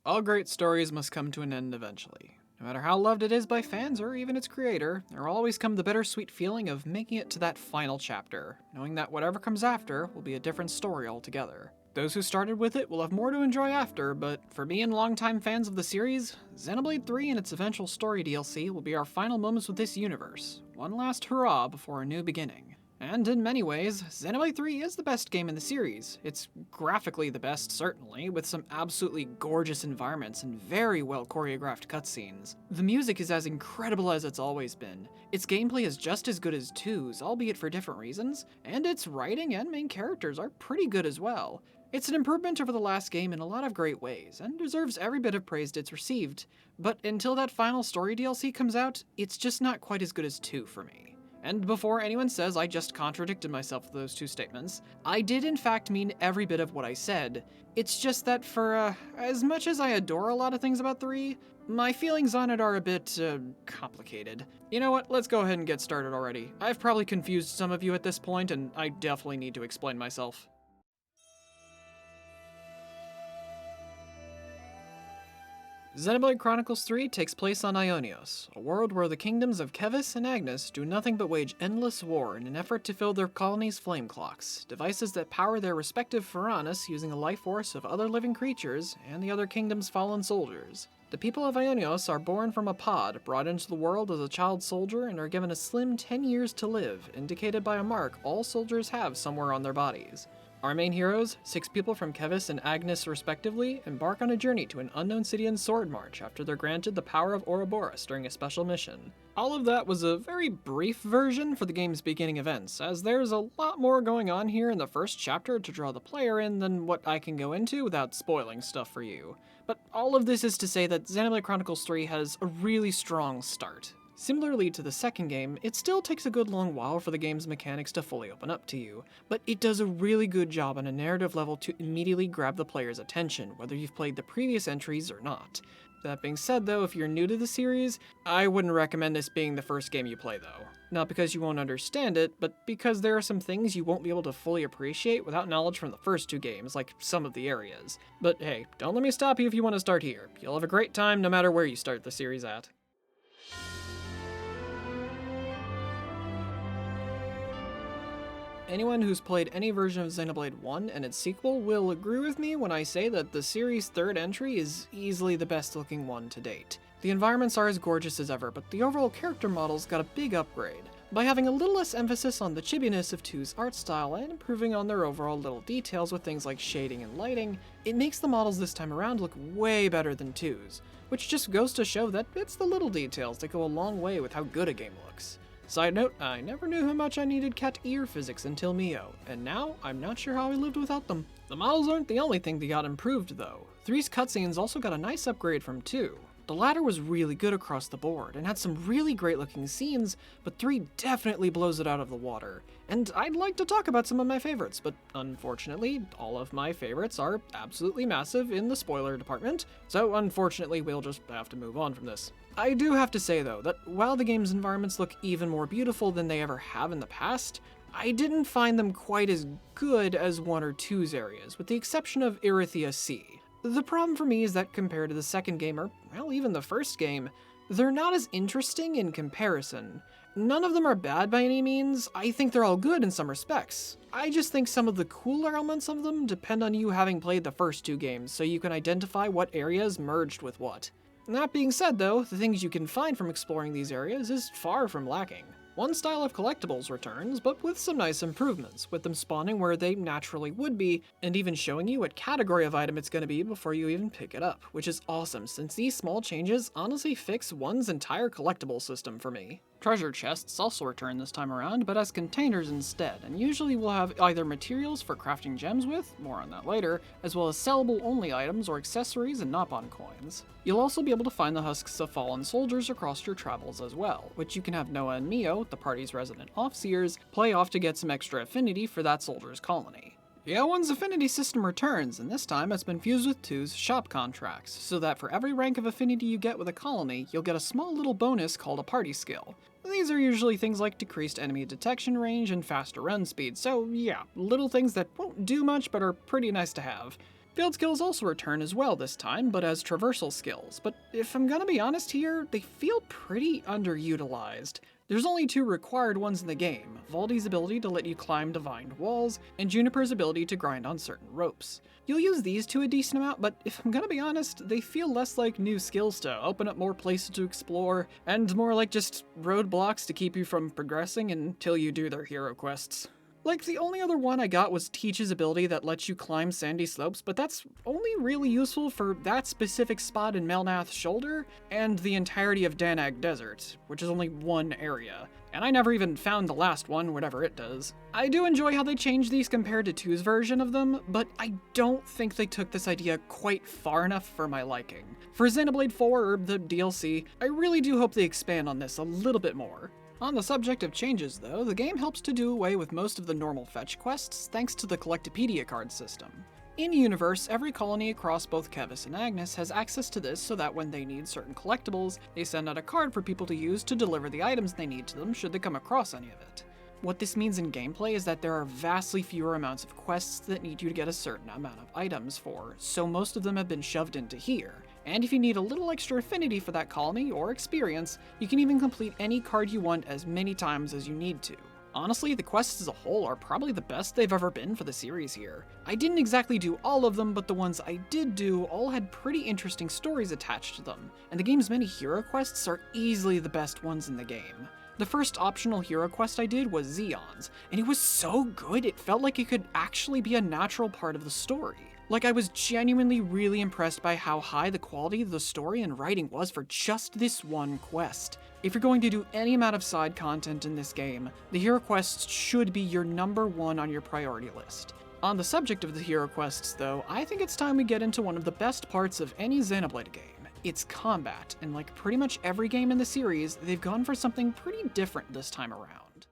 All great stories must come to an end eventually. No matter how loved it is by fans or even its creator, there will always come the bittersweet feeling of making it to that final chapter, knowing that whatever comes after will be a different story altogether. Those who started with it will have more to enjoy after, but for me and longtime fans of the series, Xenoblade 3 and its eventual story DLC will be our final moments with this universe, one last hurrah before a new beginning. And in many ways, Xenoblade 3 is the best game in the series. It's graphically the best, certainly, with some absolutely gorgeous environments and very well choreographed cutscenes. The music is as incredible as it's always been. Its gameplay is just as good as 2's, albeit for different reasons, and its writing and main characters are pretty good as well. It's an improvement over the last game in a lot of great ways, and deserves every bit of praise it's received. But until that final story DLC comes out, it's just not quite as good as 2 for me. And before anyone says I just contradicted myself with those two statements, I did in fact mean every bit of what I said. It's just that for, as much as I adore a lot of things about 3, my feelings on it are a bit, complicated. You know what, let's go ahead and get started already. I've probably confused some of you at this point, and I definitely need to explain myself. Xenoblade Chronicles 3 takes place on Aionios, a world where the kingdoms of Kevis and Agnes do nothing but wage endless war in an effort to fill their colonies' flame clocks, devices that power their respective Faranas using the life force of other living creatures and the other kingdoms' fallen soldiers. The people of Aionios are born from a pod, brought into the world as a child soldier, and are given a slim 10 years to live, indicated by a mark all soldiers have somewhere on their bodies. Our main heroes, 6 people from Kevis and Agnes respectively, embark on a journey to an unknown city in Sword March after they're granted the power of Ouroboros during a special mission. All of that was a very brief version for the game's beginning events, as there's a lot more going on here in the first chapter to draw the player in than what I can go into without spoiling stuff for you. But all of this is to say that Xenoblade Chronicles 3 has a really strong start. Similarly to the second game, it still takes a good long while for the game's mechanics to fully open up to you, but it does a really good job on a narrative level to immediately grab the player's attention, whether you've played the previous entries or not. That being said though, if you're new to the series, I wouldn't recommend this being the first game you play though. Not because you won't understand it, but because there are some things you won't be able to fully appreciate without knowledge from the first 2 games, like some of the areas. But hey, don't let me stop you if you want to start here. You'll have a great time no matter where you start the series at. Anyone who's played any version of Xenoblade 1 and its sequel will agree with me when I say that the series' 3rd entry is easily the best looking one to date. The environments are as gorgeous as ever, but the overall character models got a big upgrade. By having a little less emphasis on the chibbiness of 2's art style and improving on their overall little details with things like shading and lighting, it makes the models this time around look way better than 2's, which just goes to show that it's the little details that go a long way with how good a game looks. Side note, I never knew how much I needed cat ear physics until Mio, and now I'm not sure how I lived without them. The models aren't the only thing that got improved though. 3's cutscenes also got a nice upgrade from 2. The latter was really good across the board and had some really great looking scenes, but 3 definitely blows it out of the water. And I'd like to talk about some of my favorites, but unfortunately, all of my favorites are absolutely massive in the spoiler department, so unfortunately we'll just have to move on from this. I do have to say though, that while the game's environments look even more beautiful than they ever have in the past, I didn't find them quite as good as 1 or 2's areas, with the exception of Erythia Sea. The problem for me is that compared to the second game, or well, even the first game, they're not as interesting in comparison. None of them are bad by any means. I think they're all good in some respects. I just think some of the cooler elements of them depend on you having played the first 2 games, so you can identify what areas merged with what. That being said though, the things you can find from exploring these areas is far from lacking. One style of collectibles returns, but with some nice improvements, with them spawning where they naturally would be, and even showing you what category of item it's going to be before you even pick it up, which is awesome since these small changes honestly fix 1's entire collectible system for me. Treasure chests also return this time around, but as containers instead, and usually will have either materials for crafting gems with, more on that later, as well as sellable only items or accessories and Nopon coins. You'll also be able to find the husks of fallen soldiers across your travels as well, which you can have Noah and Mio, the party's resident offseers, play off to get some extra affinity for that soldier's colony. Yeah, 1's affinity system returns, and this time it's been fused with 2's shop contracts, so that for every rank of affinity you get with a colony, you'll get a small little bonus called a party skill. These are usually things like decreased enemy detection range and faster run speed, so yeah, little things that won't do much but are pretty nice to have. Field skills also return as well this time, but as traversal skills. But if I'm gonna be honest here, they feel pretty underutilized. There's only two required ones in the game, Valdi's ability to let you climb divined walls, and Juniper's ability to grind on certain ropes. You'll use these two a decent amount, but if I'm gonna be honest, they feel less like new skills to open up more places to explore, and more like just roadblocks to keep you from progressing until you do their hero quests. Like, the only other one I got was Teach's ability that lets you climb sandy slopes, but that's only really useful for that specific spot in Melnath's shoulder, and the entirety of Danag Desert, which is only one area. And I never even found the last one, whatever it does. I do enjoy how they changed these compared to 2's version of them, but I don't think they took this idea quite far enough for my liking. For Xenoblade 4, or the DLC, I really do hope they expand on this a little bit more. On the subject of changes though, the game helps to do away with most of the normal fetch quests thanks to the Collectopedia card system. In-universe, every colony across both Kevis and Agnes has access to this so that when they need certain collectibles, they send out a card for people to use to deliver the items they need to them should they come across any of it. What this means in gameplay is that there are vastly fewer amounts of quests that need you to get a certain amount of items for, so most of them have been shoved into here. And if you need a little extra affinity for that colony or experience, you can even complete any card you want as many times as you need to. Honestly, the quests as a whole are probably the best they've ever been for the series here. I didn't exactly do all of them, but the ones I did do all had pretty interesting stories attached to them, and the game's many hero quests are easily the best ones in the game. The first optional hero quest I did was Zeon's, and it was so good it felt like it could actually be a natural part of the story. Like, I was genuinely really impressed by how high the quality of the story and writing was for just this one quest. If you're going to do any amount of side content in this game, the hero quests should be your number one on your priority list. On the subject of the hero quests though, I think it's time we get into one of the best parts of any Xenoblade game. It's combat, and like pretty much every game in the series, they've gone for something pretty different this time around.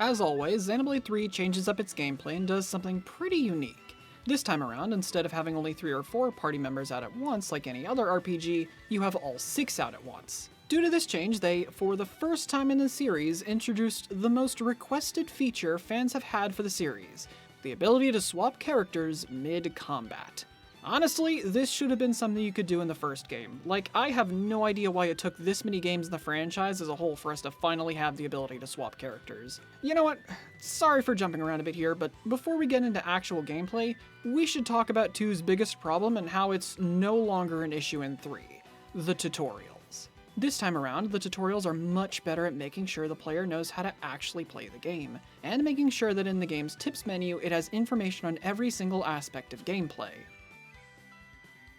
As always, Xenoblade 3 changes up its gameplay and does something pretty unique. This time around, instead of having only 3 or 4 party members out at once like any other RPG, you have all 6 out at once. Due to this change, they, for the first time in the series, introduced the most requested feature fans have had for the series, the ability to swap characters mid-combat. Honestly, this should have been something you could do in the first game. Like, I have no idea why it took this many games in the franchise as a whole for us to finally have the ability to swap characters. You know what? Sorry for jumping around a bit here, but before we get into actual gameplay, we should talk about 2's biggest problem and how it's no longer an issue in 3. The tutorials. This time around, the tutorials are much better at making sure the player knows how to actually play the game, and making sure that in the game's tips menu it has information on every single aspect of gameplay.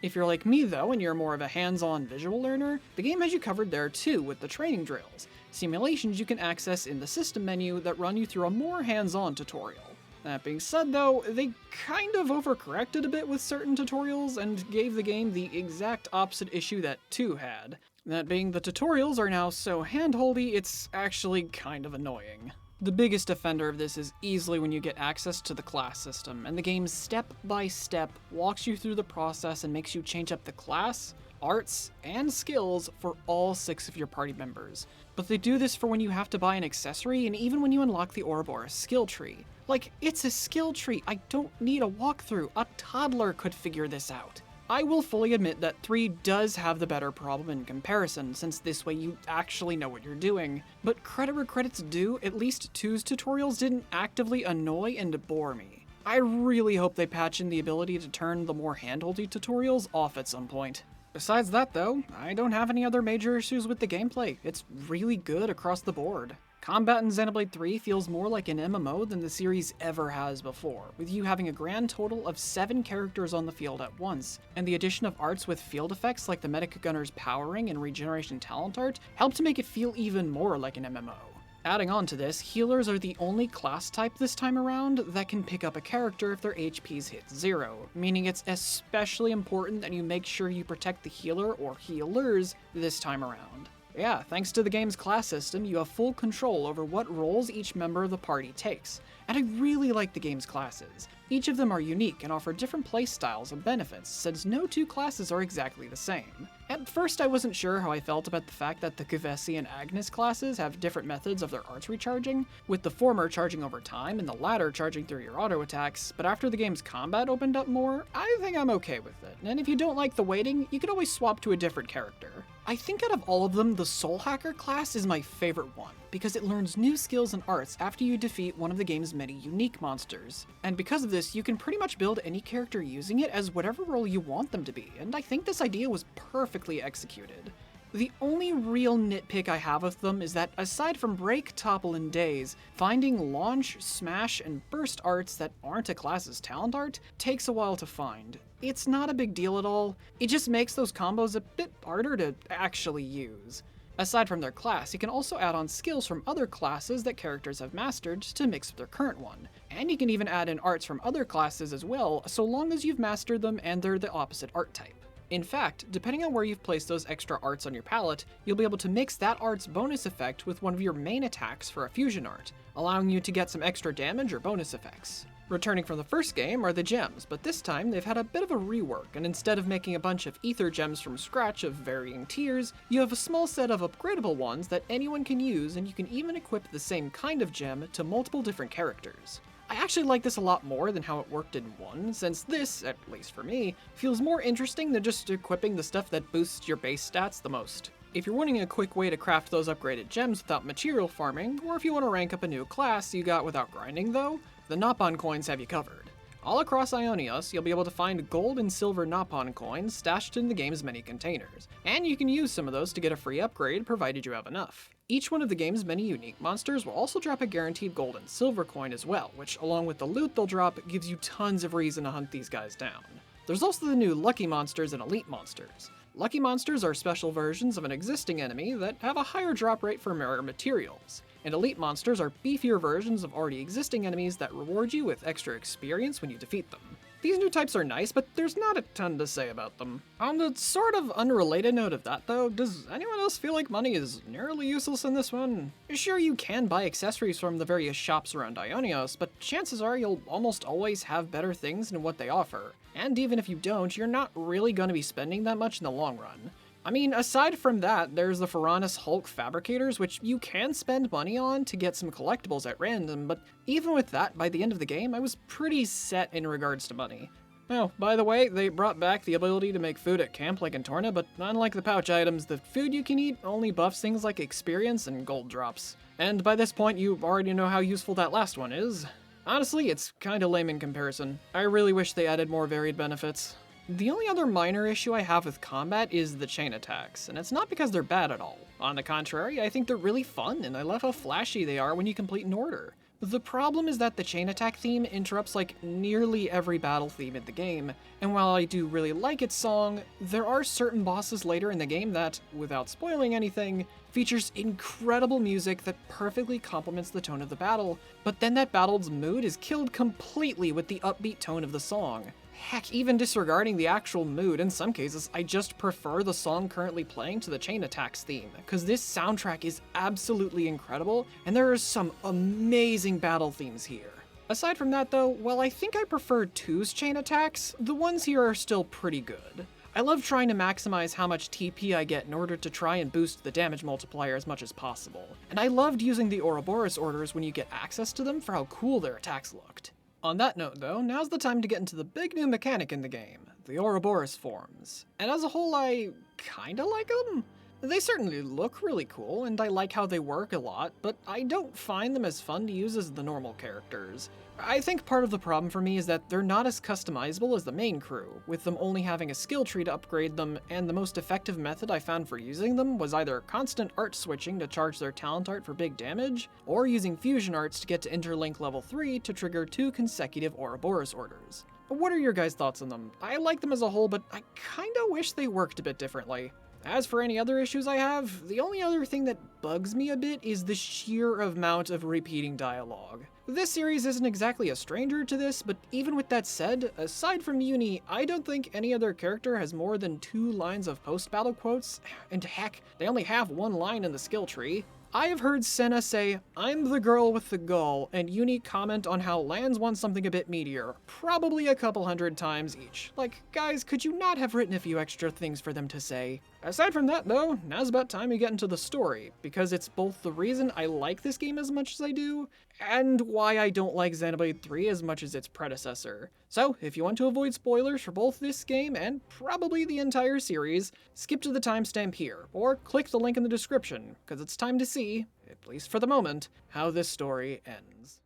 If you're like me though, and you're more of a hands-on visual learner, the game has you covered there too with the training drills, simulations you can access in the system menu that run you through a more hands-on tutorial. That being said though, they kind of overcorrected a bit with certain tutorials and gave the game the exact opposite issue that 2 had. That being, the tutorials are now so handholdy, it's actually kind of annoying. The biggest offender of this is easily when you get access to the class system, and the game step by step walks you through the process and makes you change up the class, arts, and skills for all 6 of your party members. But they do this for when you have to buy an accessory and even when you unlock the Ouroboros skill tree. Like, it's a skill tree, I don't need a walkthrough, a toddler could figure this out. I will fully admit that 3 does have the better problem in comparison, since this way you actually know what you're doing, but credit where credit's due, at least 2's tutorials didn't actively annoy and bore me. I really hope they patch in the ability to turn the more handholdy tutorials off at some point. Besides that though, I don't have any other major issues with the gameplay, it's really good across the board. Combat in Xenoblade 3 feels more like an MMO than the series ever has before, with you having a grand total of 7 characters on the field at once, and the addition of arts with field effects like the Medic Gunner's powering and regeneration talent art help to make it feel even more like an MMO. Adding on to this, healers are the only class type this time around that can pick up a character if their HP's hit 0, meaning it's especially important that you make sure you protect the healer or healers this time around. Yeah, thanks to the game's class system, you have full control over what roles each member of the party takes, and I really like the game's classes. Each of them are unique and offer different playstyles and benefits, since no two classes are exactly the same. At first I wasn't sure how I felt about the fact that the Kavesi and Agnes classes have different methods of their arts recharging, with the former charging over time and the latter charging through your auto attacks, but after the game's combat opened up more, I think I'm okay with it, and if you don't like the waiting, you can always swap to a different character. I think out of all of them, the Soul Hacker class is my favorite one, because it learns new skills and arts after you defeat one of the game's many unique monsters. And because of this, you can pretty much build any character using it as whatever role you want them to be, and I think this idea was perfectly executed. The only real nitpick I have of them is that aside from Break, Topple, and Daze, finding Launch, Smash, and Burst arts that aren't a class's talent art takes a while to find. It's not a big deal at all, it just makes those combos a bit harder to actually use. Aside from their class, you can also add on skills from other classes that characters have mastered to mix with their current one. And you can even add in arts from other classes as well, so long as you've mastered them and they're the opposite art type. In fact, depending on where you've placed those extra arts on your palette, you'll be able to mix that art's bonus effect with one of your main attacks for a fusion art, allowing you to get some extra damage or bonus effects. Returning from the first game are the gems, but this time they've had a bit of a rework, and instead of making a bunch of ether gems from scratch of varying tiers, you have a small set of upgradable ones that anyone can use, and you can even equip the same kind of gem to multiple different characters. I actually like this a lot more than how it worked in 1, since this, at least for me, feels more interesting than just equipping the stuff that boosts your base stats the most. If you're wanting a quick way to craft those upgraded gems without material farming, or if you want to rank up a new class you got without grinding though, the Nopon coins have you covered. All across Aionios, you'll be able to find gold and silver Nopon coins stashed in the game's many containers, and you can use some of those to get a free upgrade provided you have enough. Each one of the game's many unique monsters will also drop a guaranteed gold and silver coin as well, which along with the loot they'll drop gives you tons of reason to hunt these guys down. There's also the new Lucky Monsters and Elite Monsters. Lucky Monsters are special versions of an existing enemy that have a higher drop rate for rare materials, and Elite Monsters are beefier versions of already existing enemies that reward you with extra experience when you defeat them. These new types are nice, but there's not a ton to say about them. On the sort of unrelated note of that though, does anyone else feel like money is nearly useless in this one? Sure, you can buy accessories from the various shops around Aionios, but chances are you'll almost always have better things than what they offer. And even if you don't, you're not really going to be spending that much in the long run. I mean, aside from that, there's the Ferranus Hulk Fabricators, which you can spend money on to get some collectibles at random, but even with that, by the end of the game, I was pretty set in regards to money. Oh, by the way, they brought back the ability to make food at camp like in Torna, but unlike the pouch items, the food you can eat only buffs things like experience and gold drops. And by this point, you already know how useful that last one is. Honestly, it's kinda lame in comparison. I really wish they added more varied benefits. The only other minor issue I have with combat is the chain attacks, and it's not because they're bad at all. On the contrary, I think they're really fun, and I love how flashy they are when you complete an order. The problem is that the chain attack theme interrupts like nearly every battle theme in the game, and while I do really like its song, there are certain bosses later in the game that, without spoiling anything, features incredible music that perfectly complements the tone of the battle, but then that battle's mood is killed completely with the upbeat tone of the song. Heck, even disregarding the actual mood, in some cases, I just prefer the song currently playing to the chain attacks theme, because this soundtrack is absolutely incredible, and there are some amazing battle themes here. Aside from that though, while I think I prefer 2's chain attacks, the ones here are still pretty good. I love trying to maximize how much TP I get in order to try and boost the damage multiplier as much as possible, and I loved using the Ouroboros orders when you get access to them for how cool their attacks looked. On that note though, now's the time to get into the big new mechanic in the game, the Ouroboros forms. And as a whole, I kinda like them. They certainly look really cool, and I like how they work a lot, but I don't find them as fun to use as the normal characters. I think part of the problem for me is that they're not as customizable as the main crew, with them only having a skill tree to upgrade them, and the most effective method I found for using them was either constant art switching to charge their talent art for big damage, or using fusion arts to get to interlink level 3 to trigger 2 consecutive Ouroboros orders. What are your guys' thoughts on them? I like them as a whole, but I kinda wish they worked a bit differently. As for any other issues I have, the only other thing that bugs me a bit is the sheer amount of repeating dialogue. This series isn't exactly a stranger to this, but even with that said, aside from Uni, I don't think any other character has more than 2 lines of post-battle quotes, and heck, they only have 1 line in the skill tree. I have heard Senna say, "I'm the girl with the gull," and Uni comment on how Lands wants something a bit meatier, probably a couple hundred times each. Like, guys, could you not have written a few extra things for them to say? Aside from that, though, now's about time we get into the story, because it's both the reason I like this game as much as I do, and why I don't like Xenoblade 3 as much as its predecessor. So, if you want to avoid spoilers for both this game and probably the entire series, skip to the timestamp here, or click the link in the description, because it's time to see, at least for the moment, how this story ends.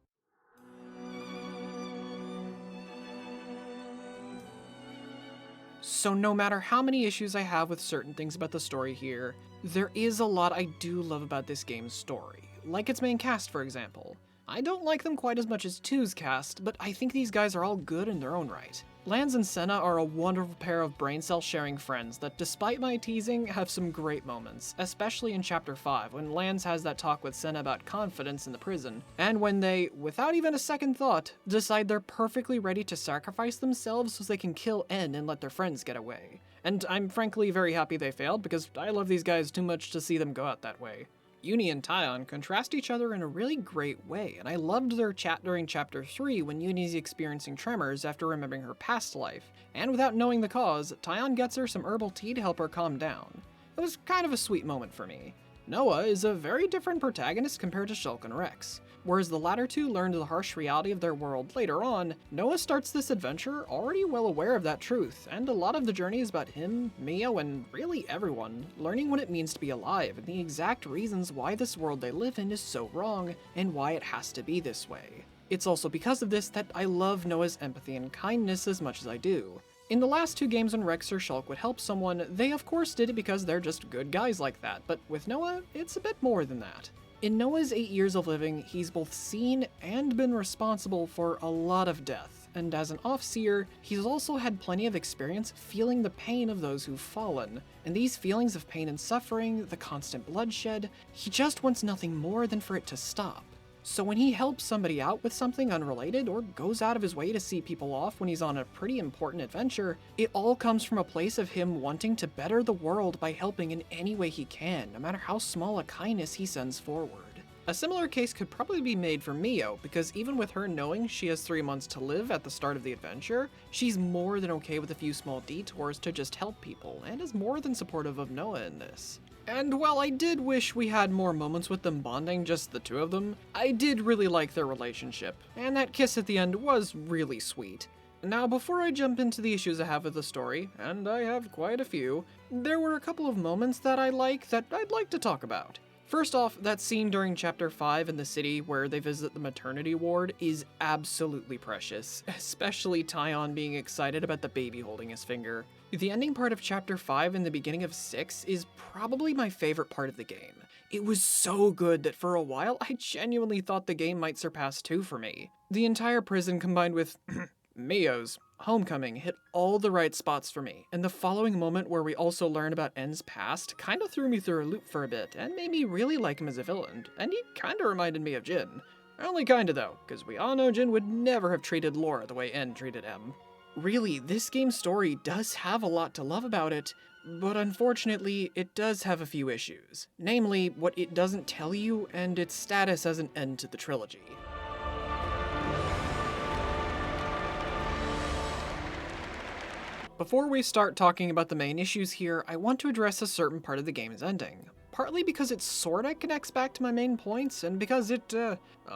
So no matter how many issues I have with certain things about the story here, there is a lot I do love about this game's story, like its main cast for example. I don't like them quite as much as 2's cast, but I think these guys are all good in their own right. Lands and Senna are a wonderful pair of brain cell sharing friends that, despite my teasing, have some great moments, especially in Chapter 5 when Lands has that talk with Senna about confidence in the prison, and when they, without even a second thought, decide they're perfectly ready to sacrifice themselves so they can kill N and let their friends get away. And I'm frankly very happy they failed because I love these guys too much to see them go out that way. Uni and Taion contrast each other in a really great way, and I loved their chat during Chapter 3 when Uni's experiencing tremors after remembering her past life, and without knowing the cause, Taion gets her some herbal tea to help her calm down. It was kind of a sweet moment for me. Noah is a very different protagonist compared to Shulk and Rex. Whereas the latter two learned the harsh reality of their world later on, Noah starts this adventure already well aware of that truth, and a lot of the journey is about him, Mio, and really everyone learning what it means to be alive and the exact reasons why this world they live in is so wrong and why it has to be this way. It's also because of this that I love Noah's empathy and kindness as much as I do. In the last 2 games when Rex or Shulk would help someone, they of course did it because they're just good guys like that, but with Noah, it's a bit more than that. In Noah's 8 years of living, he's both seen and been responsible for a lot of death, and as an off-seer, he's also had plenty of experience feeling the pain of those who've fallen. And these feelings of pain and suffering, the constant bloodshed, he just wants nothing more than for it to stop. So when he helps somebody out with something unrelated or goes out of his way to see people off when he's on a pretty important adventure, it all comes from a place of him wanting to better the world by helping in any way he can, no matter how small a kindness he sends forward. A similar case could probably be made for Mio, because even with her knowing she has 3 months to live at the start of the adventure, she's more than okay with a few small detours to just help people, and is more than supportive of Noah in this. And while I did wish we had more moments with them bonding, just the 2 of them, I did really like their relationship, and that kiss at the end was really sweet. Now, before I jump into the issues I have with the story, and I have quite a few, there were a couple of moments that I like that I'd like to talk about. First off, that scene during Chapter 5 in the city where they visit the maternity ward is absolutely precious, especially Taion being excited about the baby holding his finger. The ending part of Chapter 5 and the beginning of 6 is probably my favorite part of the game. It was so good that for a while I genuinely thought the game might surpass 2 for me. The entire prison combined with Mio's homecoming hit all the right spots for me, and the following moment where we also learn about N's past kinda threw me through a loop for a bit and made me really like him as a villain, and he kinda reminded me of Jin. Only kinda though, because we all know Jin would never have treated Laura the way N treated M. Really, this game's story does have a lot to love about it, but unfortunately, it does have a few issues. Namely, what it doesn't tell you and its status as an end to the trilogy. Before we start talking about the main issues here, I want to address a certain part of the game's ending. Partly because it sorta connects back to my main points, and because it,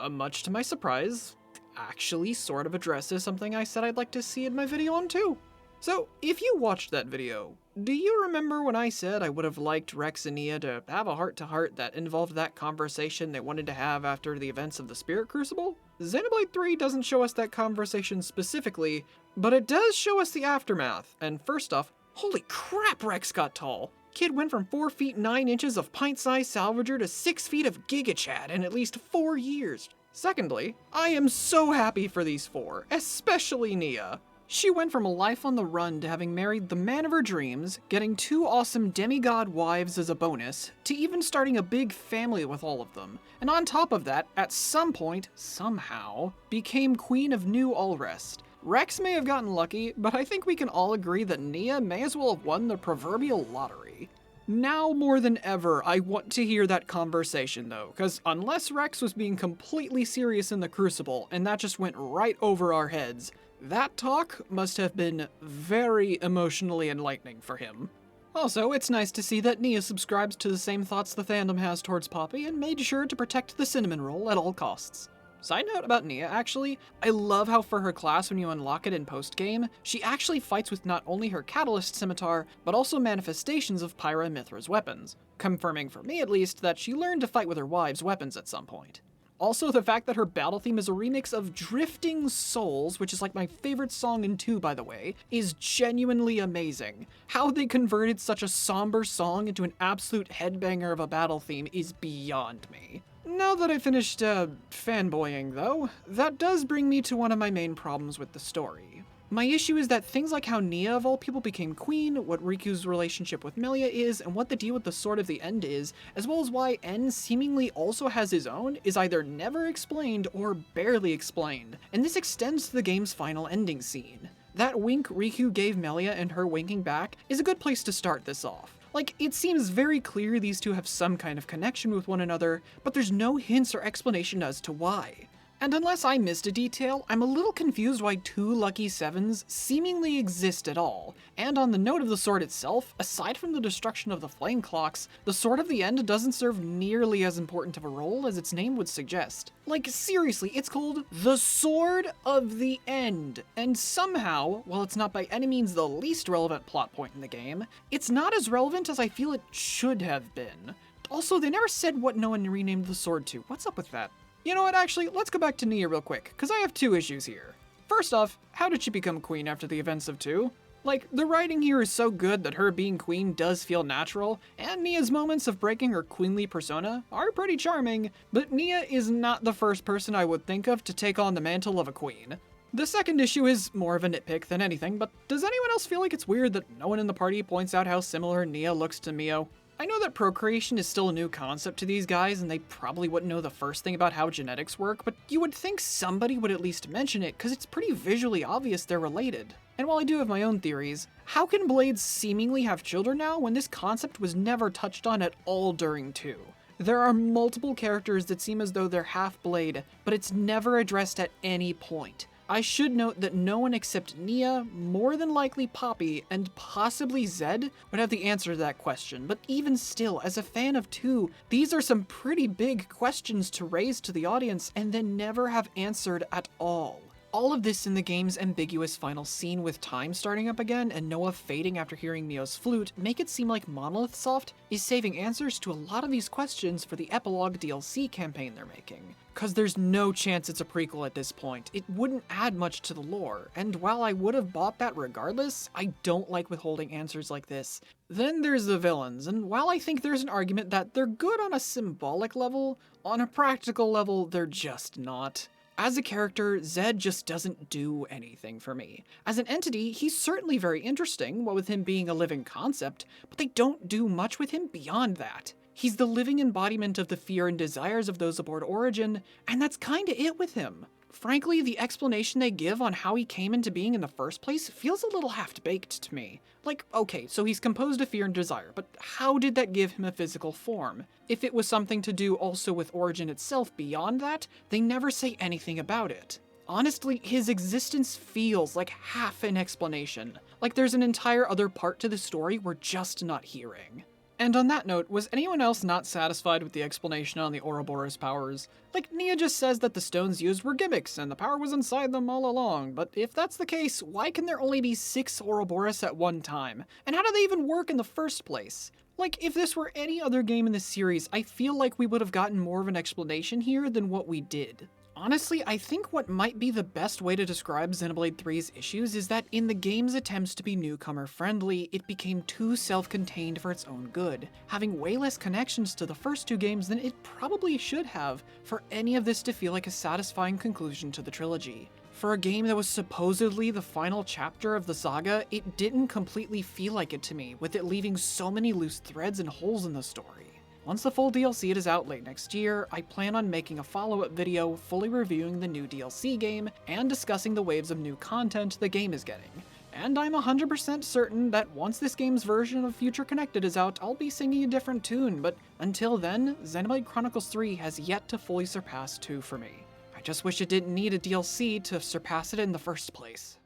much to my surprise, actually sort of addresses something I said I'd like to see in my video on 2. So, if you watched that video, do you remember when I said I would have liked Rex and Nia to have a heart-to-heart that involved that conversation they wanted to have after the events of the Spirit Crucible? Xenoblade 3 doesn't show us that conversation specifically, but it does show us the aftermath, and first off, holy crap, Rex got tall! Kid went from 4 feet 9 inches of pint-sized salvager to 6 feet of Giga Chad in at least 4 years. Secondly, I am so happy for these 4, especially Nia. She went from a life on the run to having married the man of her dreams, getting 2 awesome demigod wives as a bonus, to even starting a big family with all of them. And on top of that, at some point, somehow, became Queen of New Allrest. Rex may have gotten lucky, but I think we can all agree that Nia may as well have won the proverbial lottery. Now more than ever, I want to hear that conversation though, because unless Rex was being completely serious in the Crucible, and that just went right over our heads, that talk must have been very emotionally enlightening for him. Also, it's nice to see that Nia subscribes to the same thoughts the fandom has towards Poppy and made sure to protect the cinnamon roll at all costs. Side note about Nia, actually, I love how for her class when you unlock it in post-game, she actually fights with not only her Catalyst Scimitar, but also manifestations of Pyra and Mithra's weapons, confirming for me at least that she learned to fight with her wives' weapons at some point. Also, the fact that her battle theme is a remix of Drifting Souls, which is like my favorite song in 2 by the way, is genuinely amazing. How they converted such a somber song into an absolute headbanger of a battle theme is beyond me. Now that I finished, fanboying though, that does bring me to one of my main problems with the story. My issue is that things like how Nia of all people became queen, what Riku's relationship with Melia is, and what the deal with the Sword of the End is, as well as why N seemingly also has his own, is either never explained or barely explained, and this extends to the game's final ending scene. That wink Riku gave Melia and her winking back is a good place to start this off. Like, it seems very clear these two have some kind of connection with one another, but there's no hints or explanation as to why. And unless I missed a detail, I'm a little confused why 2 Lucky 7s seemingly exist at all. And on the note of the sword itself, aside from the destruction of the flame clocks, the Sword of the End doesn't serve nearly as important of a role as its name would suggest. Like, seriously, it's called the Sword of the End, and somehow, while it's not by any means the least relevant plot point in the game, it's not as relevant as I feel it should have been. Also, they never said what no one renamed the sword to. What's up with that? You know what, actually, let's go back to Nia real quick, because I have 2 issues here. First off, how did she become queen after the events of 2? Like, the writing here is so good that her being queen does feel natural, and Nia's moments of breaking her queenly persona are pretty charming, but Nia is not the first person I would think of to take on the mantle of a queen. The second issue is more of a nitpick than anything, but does anyone else feel like it's weird that no one in the party points out how similar Nia looks to Mio? I know that procreation is still a new concept to these guys, and they probably wouldn't know the first thing about how genetics work, but you would think somebody would at least mention it, because it's pretty visually obvious they're related. And while I do have my own theories, how can blades seemingly have children now when this concept was never touched on at all during 2? There are multiple characters that seem as though they're half-blade, but it's never addressed at any point. I should note that no one except Nia, more than likely Poppy, and possibly Zed would have the answer to that question, but even still, as a fan of 2, these are some pretty big questions to raise to the audience and then never have answered at all. All of this in the game's ambiguous final scene with time starting up again and Noah fading after hearing Mio's flute make it seem like monolithsoft is saving answers to a lot of these questions for the epilogue DLC campaign they're making. Cause there's no chance it's a prequel at this point. It wouldn't add much to the lore, and while I would have bought that regardless, I don't like withholding answers like this. Then there's the villains, and while I think there's an argument that they're good on a symbolic level, on a practical level, they're just not. As a character, Zed just doesn't do anything for me. As an entity, he's certainly very interesting, what with him being a living concept, but they don't do much with him beyond that. He's the living embodiment of the fear and desires of those aboard Origin, and that's kinda it with him. Frankly, the explanation they give on how he came into being in the first place feels a little half-baked to me. Like, okay, so he's composed of fear and desire, but how did that give him a physical form? If it was something to do also with Origin itself beyond that, they never say anything about it. Honestly, his existence feels like half an explanation. Like there's an entire other part to the story we're just not hearing. And on that note, was anyone else not satisfied with the explanation on the Ouroboros powers? Like, Nia just says that the stones used were gimmicks and the power was inside them all along, but if that's the case, why can there only be 6 Ouroboros at one time? And how do they even work in the first place? Like, if this were any other game in the series, I feel like we would have gotten more of an explanation here than what we did. Honestly, I think what might be the best way to describe Xenoblade 3's issues is that in the game's attempts to be newcomer-friendly, it became too self-contained for its own good, having way less connections to the first 2 games than it probably should have for any of this to feel like a satisfying conclusion to the trilogy. For a game that was supposedly the final chapter of the saga, it didn't completely feel like it to me, with it leaving so many loose threads and holes in the story. Once the full DLC is out late next year, I plan on making a follow-up video fully reviewing the new DLC game and discussing the waves of new content the game is getting. And I'm 100% certain that once this game's version of Future Connected is out, I'll be singing a different tune, but until then, Xenoblade Chronicles 3 has yet to fully surpass 2 for me. I just wish it didn't need a DLC to surpass it in the first place.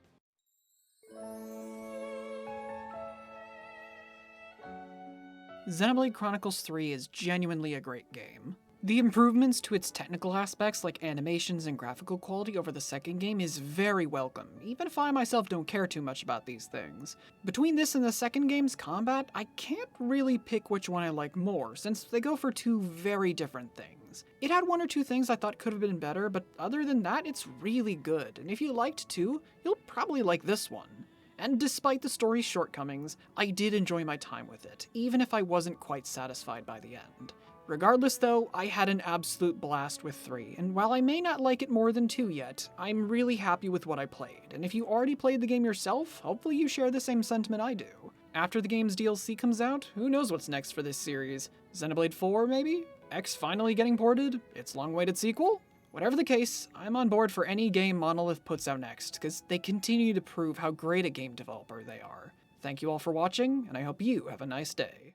Xenoblade Chronicles 3 is genuinely a great game. The improvements to its technical aspects like animations and graphical quality over the second game is very welcome, even if I myself don't care too much about these things. Between this and the second game's combat, I can't really pick which one I like more, since they go for two very different things. It had one or two things I thought could have been better, but other than that, it's really good, and if you liked 2, you'll probably like this one. And despite the story's shortcomings, I did enjoy my time with it, even if I wasn't quite satisfied by the end. Regardless though, I had an absolute blast with 3, and while I may not like it more than 2 yet, I'm really happy with what I played, and if you already played the game yourself, hopefully you share the same sentiment I do. After the game's DLC comes out, who knows what's next for this series? Xenoblade 4 maybe? X finally getting ported? Its long-awaited sequel? Whatever the case, I'm on board for any game Monolith puts out next, because they continue to prove how great a game developer they are. Thank you all for watching, and I hope you have a nice day.